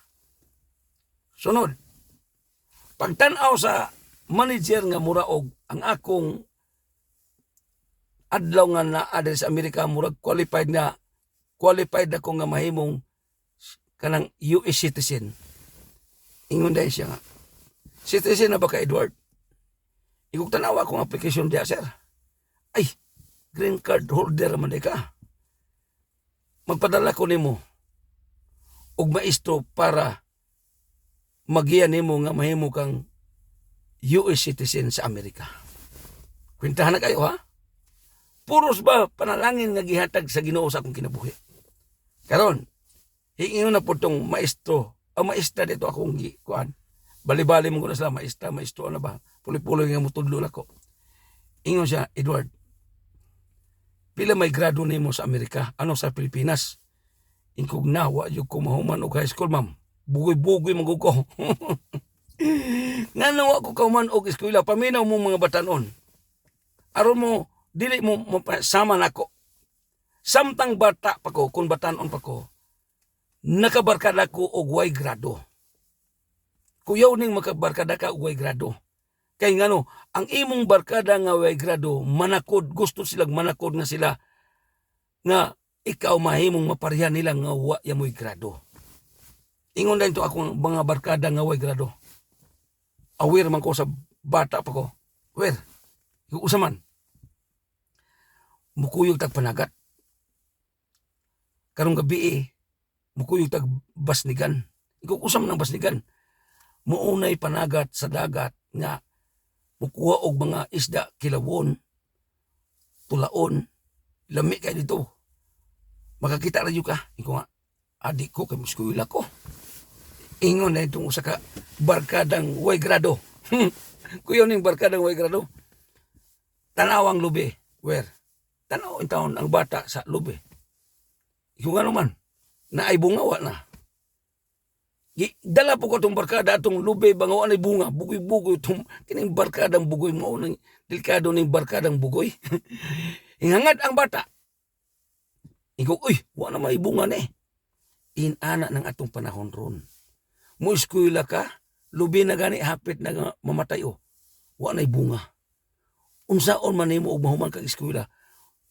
Sunod, pagtanaw sa manager nga muraog ang akong adlaw nga naa sa Amerika, murag qualified ako nga mahimong kanang US citizen. Ingon dahil siya nga, citizen na ba ka, Edward? Ikog tanawa akong application diya, sir. Ay, green card holder man ka. Magpadala ko nimo og maestro para magiya nimo nga mahimo kang US citizen sa Amerika. Kwentahan na kayo, ha? Puros ba panalangin nga gihatag sa Ginoo sa akong kinabuhi. Karon, hingon na po tong maestro, ang maestra dito akong kuan. Bali-bali mo ko na sila, maestro ano ba? Puli-puli nga mutudlo na ko. Ingon siya, Edward, pila may grado nimo sa Amerika, ano sa Pilipinas? Ingkog na, wa yung kumahuman og high school, ma'am. Bugoy-bugoy magug ko. Nga nawa ko kauman og eskwela, paminaw mo mga batanon. Aron mo, dili mo sama nako. Samtang bata pa ko, kung batanon pa ko, nakabarkada ko og way grado. Kuyaw ning makabarkada ka og way grado. Kay ngano, ang imong barkada nga way grado, manakod, gusto silang manakod nga sila, nga ikaw mahimong maparya nila nga wa yamoy grado. Ingon din to akong mga barkada nga way grado. Aware man ko sa bata pa ko. Aware. Yung usaman. Mukuyog tag panagat. Karong gabi mukuyog tag basnigan. Ikaw usam ng basnigan. Muunay panagat sa dagat nga mukuha og mga isda kilawon, tulaon, lami kay dito. Makakita ra ka. Ikaw nga, adik ko kay muskuila ko. Ingon na itong usa ka barkadang way grado. Kuyaw ning barkadang way grado. Tanawang lubi. Where? Tanaw taon ang bata sa lubi. Ikaw nga naman, naay bunga wa na. Dala po ko itong barkada atong lubi bangaw anay bunga. Bugoy-bugoy itong kining barkadang bugoy mo. Delikado ning barkadang bugoy. Ingangad ang bata. Ikaw, uy, wa na may bunga na eh. Inana ng atong panahon ron. Muiskwila ka, lubi na gani, hapit na mamatay o. Wa na'y bunga. Unsaon man nimo og mahuman kag eskwela.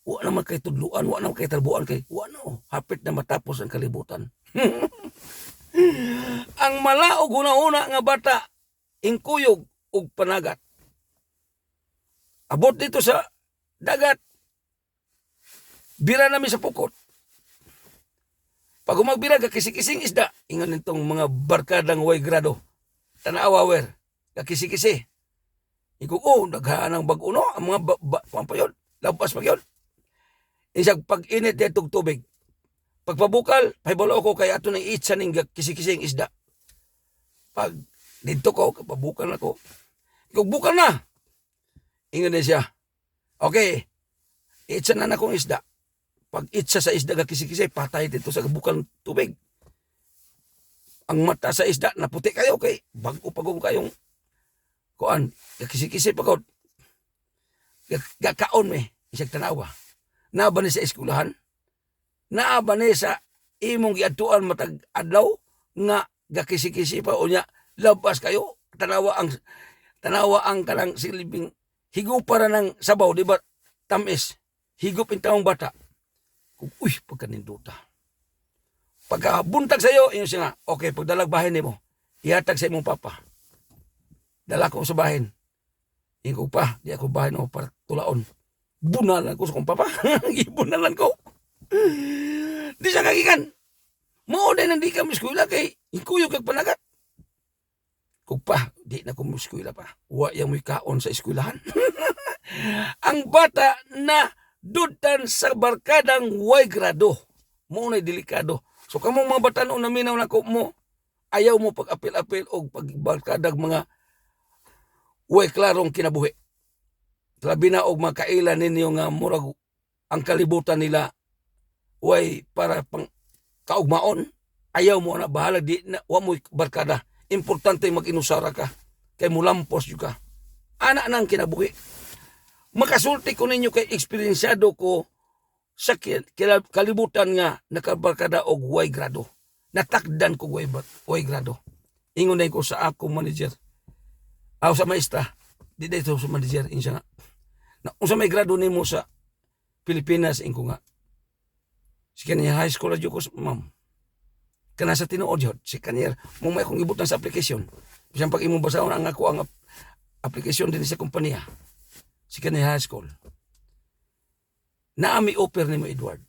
Wa naman kay tudluan, wa naman kay tarbuan kay wa na o. Hapit na matapos ang kalibutan. Ang malaog una-una nga bata, ingkuyog og panagat. Abot dito sa dagat. Bira namin sa pukot. Pag umagbira ka kisi-kising isda, ingon nitong mga barkadang way grado. Tanawa wer, kakisi-kisi. Ikaw, naghaan ng bag-uno, ang mga pampayod, lampas pa yun. Isang pag-init ditong tubig. Pagpabukal, paibalo ko kaya ato nang itsa ng kisi-kising isda. Pag dito ko, pabukal na ko. Ikaw, bukal na. Ingon na siya. Okay, itsa na akong isda. Pag itsa sa isda ka kisi-kisi, patay dito sa bukal tubig. Ang mata sa isda, naputi kayo kay bago pagong kayong kuan, kisi-kisi pagod. gakaon me isang tanawa. Naaba ni sa eskwelahan, naaba ni sa imong giadtuan matag adlaw nga gakisi-kisi pa unya labas kayo tanawa ang kanang silbing higup para ng sabaw di ba tamis higup in taong bata. Uy pagkaninduta. Pagkabuntag sa iyo inyo siya nga okay pagdalag bahin nimo ihatag sa imong papa. Dala ko sa bahin. Ingo pa di ako bahin o para tulaon. Bunalan ko sa kong papa. Ibunalan ko. Di siya kagikan. Mao na nang di ka miskuila kay ikuyo kag panagat. Kung pa, di na ko miskuila pa. Wa yang may kaon sa eskwelahan. Ang bata na dudan sa barkadang way grado. Mao na delikado. So kamong mga bata noon na minaw na ko mo, ayaw mo pag-apil-apil o pagbarkadag mga way klarong kinabuhi. Labi na og makailan ninyo nga murag ang kalibutan nila way para pang kaugmaon. Ayaw mo na bahala di na wa mo barkada. Importante mag-inusara ka kay mulampos yu ka. Ana nang kinabuhi. Makasulti ko ninyo kay eksperyensyado ko sa kalibutan nga nakabarkada og way grado. Natakdan ko way grado. Ingon na ko sa akong manager. Aw sa maestra. Di dito sa manager insya nga. Na unsa may grado nimo sa Pilipinas inko nga. Si kanya high school adyo ko ma'am. Kana sa tinuod yun. Si kanya mo may akong ibutan sa application. Bisan pag imong basahon ang ako ang application din sa kompanya. Si kanya high school. Naami offer nimo Edward.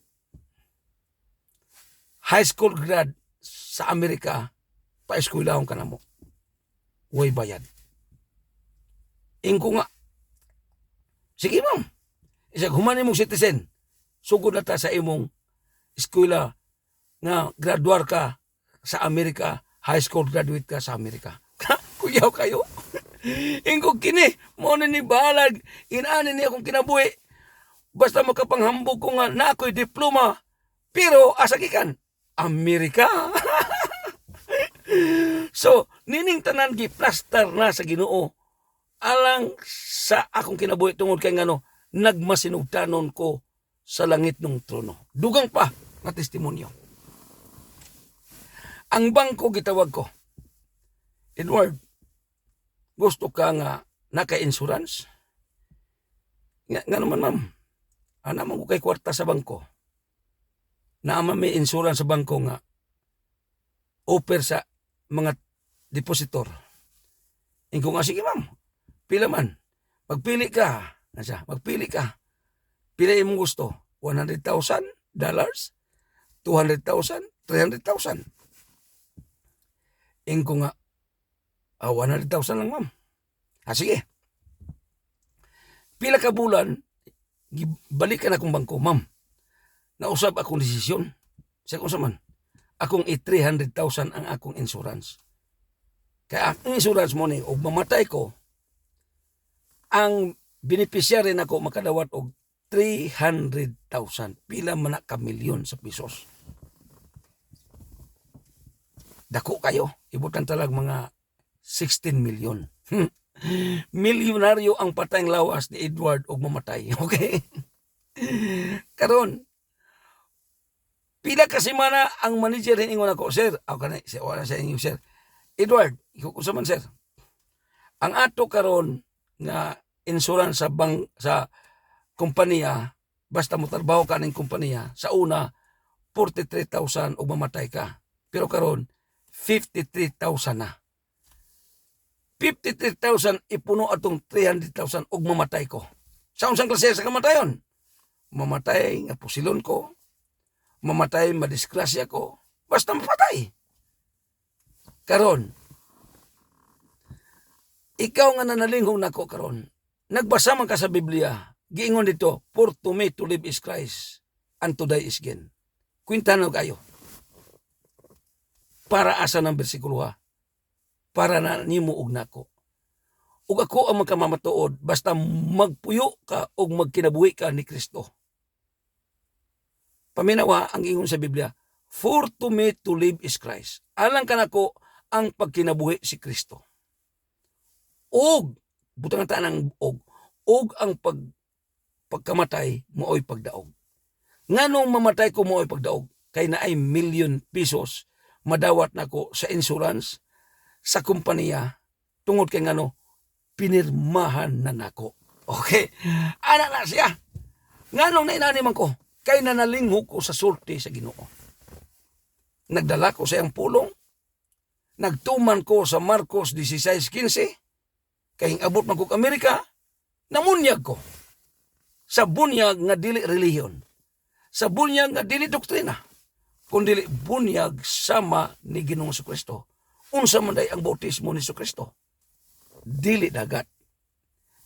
High school grad sa Amerika pa eskwelahon ka na mo. Way bayad. Ingko nga. Sige ma'am. Isag human imong citizen. Sugod na ta sa imong eskwela nga graduar ka sa Amerika. High school graduate ka sa Amerika. Kuyaw kayo. Ingko kini. Mo na ni bahalag. Inaanin niya akong kinabuhi. Basta makapanghambog ko nga na ako'y diploma. Pero asakikan. Amerika. So, nining tanan gi-plaster na sa Ginoo. Alang sa akong kinabuhi tungod kay ngano nagmasinugtanon ko sa langit ng trono. Dugang pa nga testimonyo. Ang bangko gitawag ko. Edward, gusto ka nga naka-insurance? Nga naman ma'am. Naman ko kay kwarta sa bangko. Naaman may insurance sa bangko nga offer sa mga depositor. Ingko nga sige ma'am. Pila man. Magpili ka. Nasa, magpili ka. Pila imong gusto. $100,000, $200,000, $300,000. Ingko nga, 100,000 lang ma'am. Sige. Pila ka bulan, balik ka na akong bangko, ma'am. Nausap akong desisyon. Sa kung man, akong 300,000 ang akong insurance. Kaya ang insurance mo ni, o mamatay ko, ang beneficiary na ko makadawat og 300,000. Pila man na ka milyon sa pesos. Dako kayo. Ibutan talag mga 16 milyon. Milyonaryo ang patayng lawas ni Edward og mamatay. Okay? Karon, pila kasi mana ang manager ingon ako, sir, ako na sa inyo, sir. Edward, ikaw sa man, sir. Ang ato karon nga insurance sa kompanya, basta mo trabaho ka ng kompanya, sa una, 43,000 o mamatay ka. Pero karon 53,000 na. 53,000 ipuno atong 300,000 og mamatay ko. Sa unsang klase sa kamatayon? Mamatay nga pusilon ko, mamatay madisgrasya ko, basta mapatay. Karon, ikaw nga nanalinghong nako karon, nagbasa man ka sa Biblia, giingon dito, for to me to live is Christ, and to die is gain. Kwintano kayo. Para asa ng bersikulo ha? Para na nimo og nako. Ug ako ang magkamamatuod, basta magpuyo ka o magkinabuhi ka ni Kristo. Paminawa ang ingon sa Biblia, for to me to live is Christ. Alang ka nako ang pagkinabuhi si Kristo. Og, butang tanang og ang pagkamatay mooy pagdaog. Nganong mamatay ko mooy pagdaog? Kay na ay ₱1,000,000 madawat nako sa insurance sa kumpanya tungod kay ngano pinirmahan na nako. Okay. Ana na siya. Nganong nainani man ko? Kay nanalinghog ko sa sulti sa Ginoo. Nagdala ko sa iyang pulong. Nagtuman ko sa Marcos 16:15. Kay abot man ko Amerika, namunyag ko. Sa bunyag nga dili relihiyon. Sa bunyag nga dili doktrina. Kundi bunyag sama ni Ginoong Jesucristo. Unsa man day ang bautismo ni Jesucristo? Dili dagat.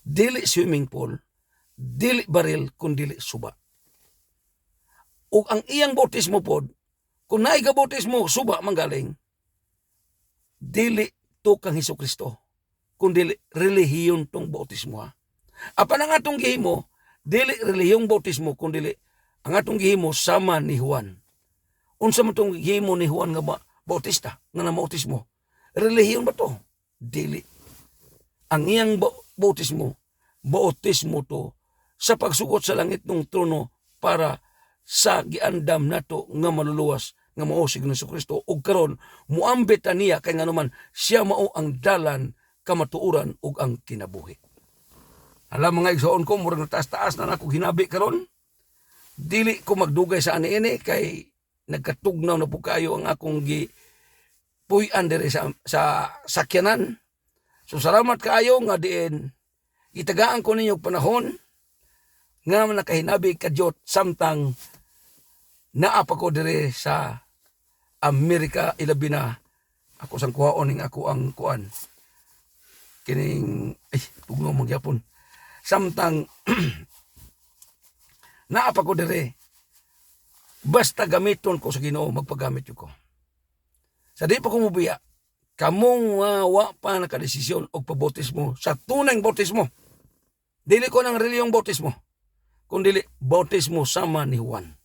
Dili swimming pool. Dili baril kundi suba. Ug ang iyang bautismo pod, kung naay ka bautismo suba manggaling, dili to kang Jesucristo, kundi relihiyon tong bautismo. Apan ang atong gihimo, dili relihiyong bautismo, kundi ang atong gihimo sama ni Juan. Unsa man tong gihimo ni Juan nga bautista, nga namautismo? Relihiyon ba to? Dili. Ang iyang bautismo to sa pagsugot sa langit ng trono para sa giandam nato nga maluluwas nga mao si Ginoong Jesucristo, ug karon muambit niya kay nganuman siya mao ang dalan, kamatuoran ug ang kinabuhi. Alam mga igsoon ko, murag taas-taas na nako hinabi karon. Dili ko magdugay sa ani-ini kay nagkatugnaw na po kayo ang akong puy-an diri sa sakyanan. So salamat kaayo nga diin itagaan ko ninyo panahon nga nakahinabi kadyot samtang naa pa ko diri sa Amerika, ilabi na ako sang kuhaon ning ako ang kuan kining tugnaw magyapon samtang naa pa ko diri, basta gamiton ko sa Ginoo, magpagamit ko. Sa di pa ko mubiya, kamong wa pa nakadesisyon og pabautismo sa tunay bautismo. Dili ko ng reliyong bautismo, kundi bautismo sama ni Juan.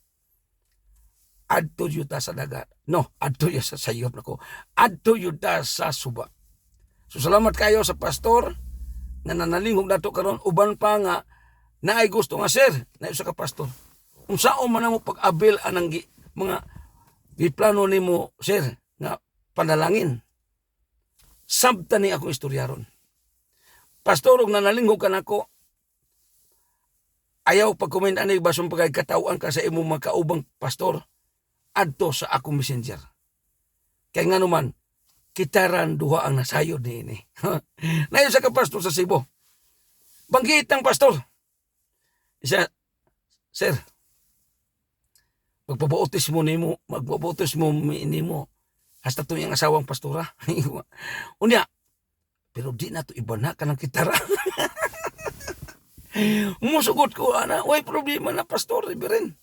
Adto yuta sa dagat. No, adto yuta sa sayop nako. Adto yuta sa suba. So salamat kayo sa pastor nga nanalinghog nato karon, uban pa nga naay gusto nga sir, na usa ka pastor. Unsaon man mo pag-abil anang mga giplano nimo sir nga panalangin. Sabtan ni ako istoryaron. Pastor og nanalinghog kanako, ayaw pag-comment ani basong pagay katawaan ka sa imong mga kaubang pastor adto sa akong messenger. Kay nganuman kitaran duha ang nasayod niini. Nayo sa ka pastor sa Cebu. Banggitang pastor. Isa, sir, magpabautismo nimo hasta to yung asawang pastora. Unya, pero di na to iba na ka ng kitara. Musugot ko, way problema na pastor, Reverend.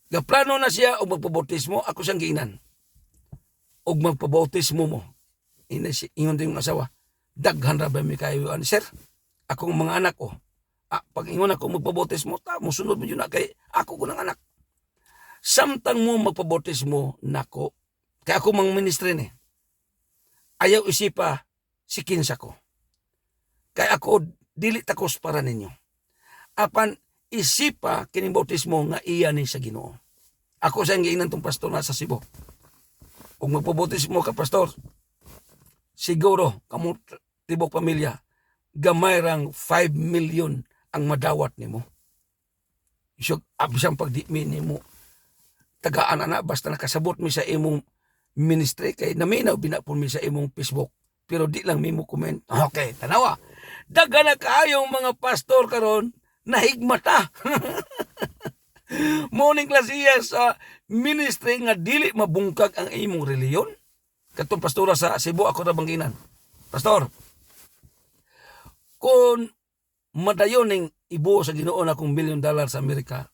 Gaplano na siya og magpabautismo, ako siyang giinan. Og magpabautismo mo. Ingon din yung asawa, daghan ra ba mi kayo, sir, akong mga anak ko. Pag ingon ako magpabautismo, musunod mo yun na kay ako ko ng anak. Samtang mo magpabautismo nako, kaya ako mang ministry ni. Ayaw isipa si kinsa ko. Kaya ako dili takos para ninyo. Apan isipa kining bautismo nga iya ni sa Ginoo. Ako sa giinan tong pastor na sa Cebu. Kung magpabautismo ka pastor, siguro kamo tibok pamilya gamay rang 5 million ang madawat nimo. Isog abisang pagdimi nimo tagaan ana basta nakasabot mi sa imong ministry kay naminaw binapon mi sa imong Facebook pero di lang mi mo comment. Okay, tanawa. Daga na kaayong mga pastor karon nahigmata. Morning klasiya sa ministry nga dili mabungkag ang imong reliyon. Katong pastora sa Cebu ako ra bangginan. Pastor, kung madayon ning ibuo sa Ginoo na akong $1 million sa Amerika,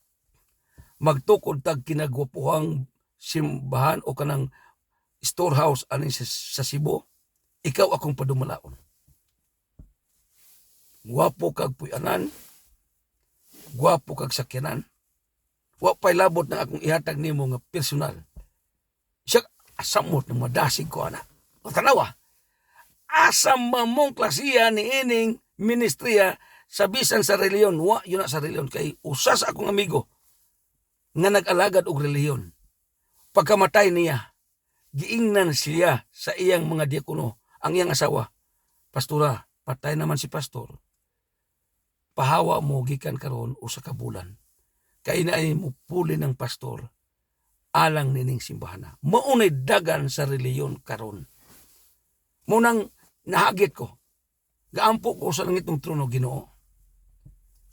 magtukod tag kinagwapuhang simbahan o kanang storehouse ani sa Cebu, ikaw akong padumalaon. Gwapo kag puyanan, gwapo kag sakyanan, wa pay labot na akong ihatag nimo nga personal. Siya asamot na madasig ko ana. O tanawa, asam mamong klasiya ni ining ministriya sa bisan sa reliyon, wa yun na sa reliyon. Kay usas akong amigo nga nag-alagad og reliyon. Pagkamatay niya, giingnan siya sa iyang mga diakono, ang iyang asawa. Pastora, patay naman si pastor. Pahawa mo gikan karon usa ka bulan. Kay naay mo puli ng pastor alang nining simbahan. Maunay dagan sa reliyon karon. Munang nahagit ko. Gaampo ko sa langitong trono, Ginoo.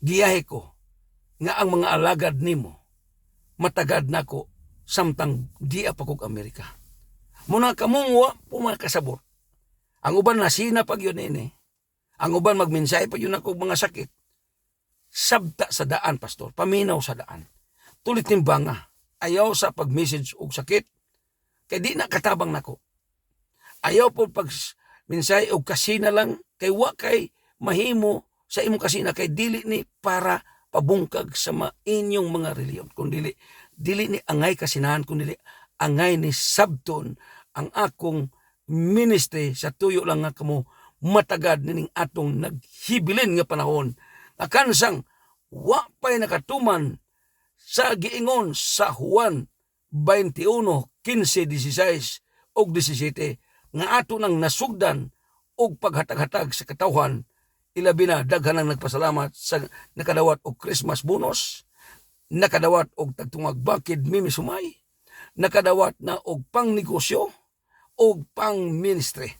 Giyahe ko nga ang mga alagad nimo matagad nako samtang di pa kog Amerika. Muna kamungwa pumakasabot. Ang uban nasina pag yun ini. Ang uban magminsay pa yun ako mga sakit. Sabta sa daan, pastor. Paminaw sa daan. Tulit timbanga. Ayaw sa pag-message og sakit. Kay di na katabang nako. Ayaw po pag minsay og kasina lang. Kay wa kay mahimo sa imong kasina. Kay dili ni para pabungkag sa inyong mga reliyon. Kung dili ni angay kasinahan. Kung dili angay ni sabton ang akong ministry sa tuyo lang nga kamo matagad nining atong naghibilin nga panahon. Nakansang wa pa'y nakatuman sa giingon sa Juan 21:15-16 og 17 nga ato nang nasugdan og paghatag-hatag sa katawhan, ilabi na daghan ang nagpasalamat sa nakadawat og Christmas bonus, nakadawat og tagtungag bakid mimi sumay, nakadawat na og pangnegosyo og pang-ministry.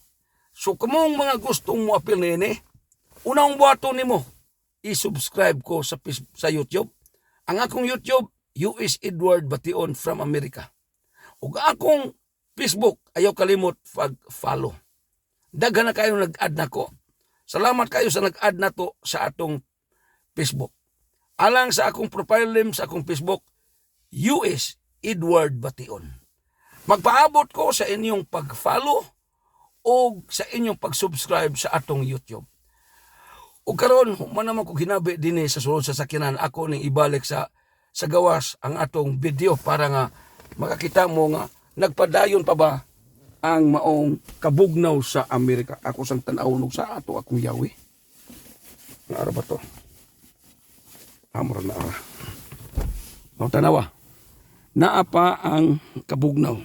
So kamong mga gustong mo apil nini, unang buhaton nimo, i-subscribe ko sa YouTube. Ang akong YouTube, U.S. Edward Bation from America. Ug akong Facebook, ayaw kalimot pag-follow. Daghan na kayo nag-add na ko. Salamat kayo sa nag-add na to sa atong Facebook. Alang sa akong profile name sa akong Facebook, U.S. Edward Bation. Magpaabot ko sa inyong pag-follow o sa inyong pag-subscribe sa atong YouTube. O karon, naman ko ginabi din sa sulod sa sakyanan, ako ning ibalik sa gawas ang atong video para nga makakita mo nga nagpadayon pa ba ang maong kabugnaw sa Amerika. Ako sang tanawnog sa ato akong yawi. Nga ara ba to? Amor na ara. O tanawa. Naapa ang kabugnaw.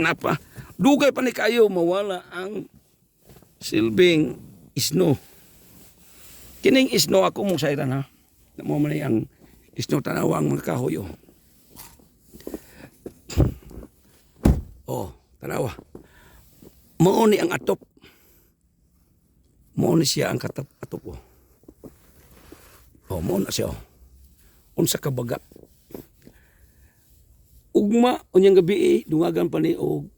Napa. Dugay pa ni kayo mawala ang silbing isno. Kining isno ako mong sayran ha. Namo man ang isno tanawa ang mga kahoy. Oh, tanawa. Mao ni ang atop. Mao ni siya ang atop. Oh, mao na siya. Unsa ka baga. Ugma unyang gabi dungagan pa ni og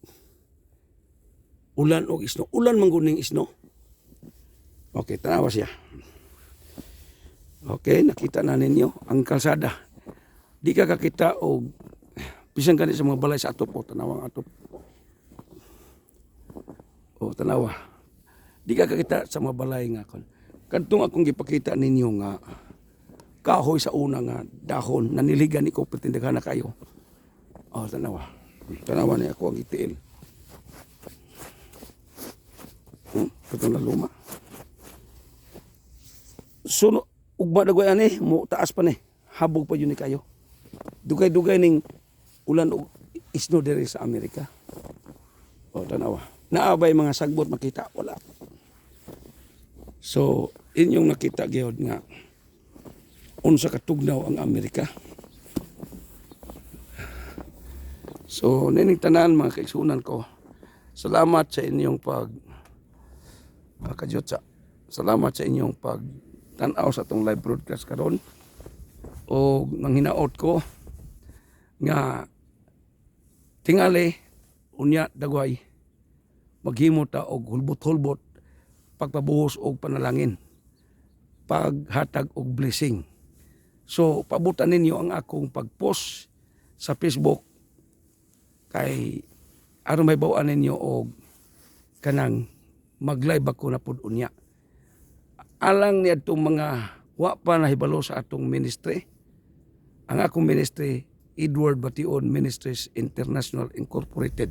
ulan og isno. Ulan mangguning isno. Okay, tanawa siya. Okay, nakita na ninyo ang kalsada. Di ka kakita og bisan kanit sa mga balay sa atop o tanawang atop. O tanawa. Di ka kakita sa mga balay nga kon. Kadtong akong gipakita ninyo nga kahoy sa una nga dahon naniligan iko pertindagan na kayo. O tanawa. Tanawa ni ako ang itiil. Ito na luma. So, ugma na ani, mo taas pa ni. Habog pa yun ni kayo. Dugay-dugay ning ulan o isno diri sa Amerika. O, tanawa. Naabay mga sagbot makita. Wala. So, inyong nakita gyud nga unsa katugnaw ang Amerika. So, nining tanan mga kaigsunan ko. Salamat sa inyong kadyotsa. Salamat sa inyong tanaw sa itong live broadcast karon. O nang hinaot ko nga tingali unya dagway maghimo ta og hulbot-hulbot pagpabuhos og panalangin, paghatag og blessing. So pabutan ninyo ang akong pag-post sa Facebook kay aron may bawaan ninyo og kanang mag-live ako na pud unya. Alang ni atong mga wa pa nahibalo sa atong ministry. Ang akong ministry, Edward Bation Ministries International Incorporated.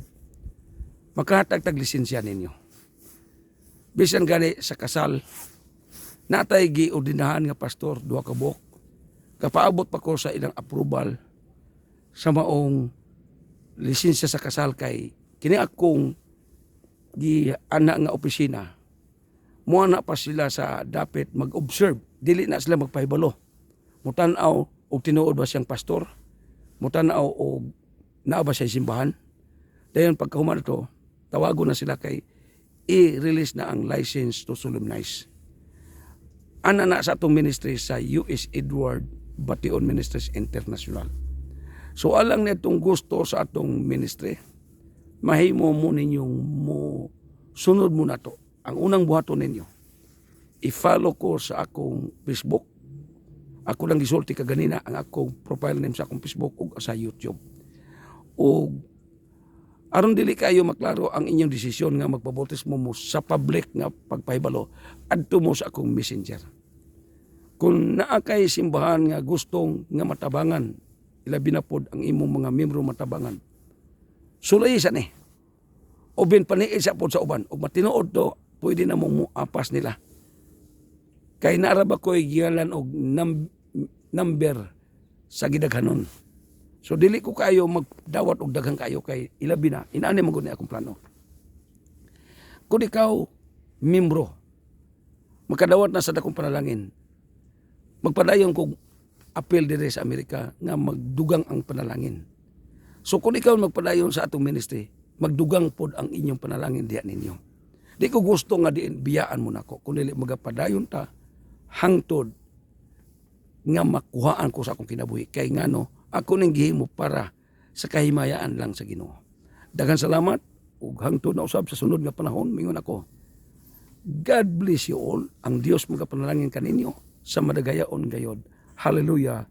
Makahatag tag lisensya ninyo. Bisan gani sa kasal,
natay giordinahan nga pastor duha ka buok. Kapaabot pa ko sa ilang approval sa maong lisensya sa kasal kay kini akong ana nga opisina. Mo na pa sila sa dapit mag-observe, dili na sila magpahibalo. Mutan-aw og tinuod ba siyang pastor? Mutan-aw og naa ba siya simbahan? Dayon pagkahuman to, tawago na sila kay i-release na ang license to solemnize. Ana na sa atong ministry sa U.S. Edward Bation Ministries International. So alang na itong gusto sa atong ministry, mahimo mo ninyong mo sunod mo na to. Ang unang buhaton ninyo, i-follow ko sa akong Facebook. Ako lang gisulti kaganina ang akong profile name sa akong Facebook o sa YouTube. O aron dili kayo maklaro ang inyong desisyon nga magpabautismo mo sa public nga pagpahibalo, adto mo sa akong messenger. Kung naa kay simbahan nga gustong nga matabangan, ilabi na pod ang imong mga membro matabangan, sulay sa ni. O bin paniid sa pod sa uban. O matinuod to, pwede na mong muapas nila. Kay naaraba ko'y giyalan og number sa gidaghanon. So dili ko kayo magdawat og daghang kayo kay ilabi na. Inaani man gud ni akong plano. Kung ikaw, membro, makadawat na sa dakong panalangin, magpadayon kog appeal dire sa Amerika nga magdugang ang panalangin. So kung ikaw magpadayon sa atong ministry, magdugang pod ang inyong panalangin diha ninyo. Di ko gusto nga diin biyaan mo nako, kung dili magapadayon ta hangtod nga makuhaan ko sa akong kinabuhi. Kay ngano, ako ning gihimo para sa kahimayaan lang sa Ginoo. Daghang salamat ug hangtod na usab sa sunod nga panahon mingon ako. God bless you all. Ang Dios magapanalangin kaninyo sa madagayaon gayod. Hallelujah.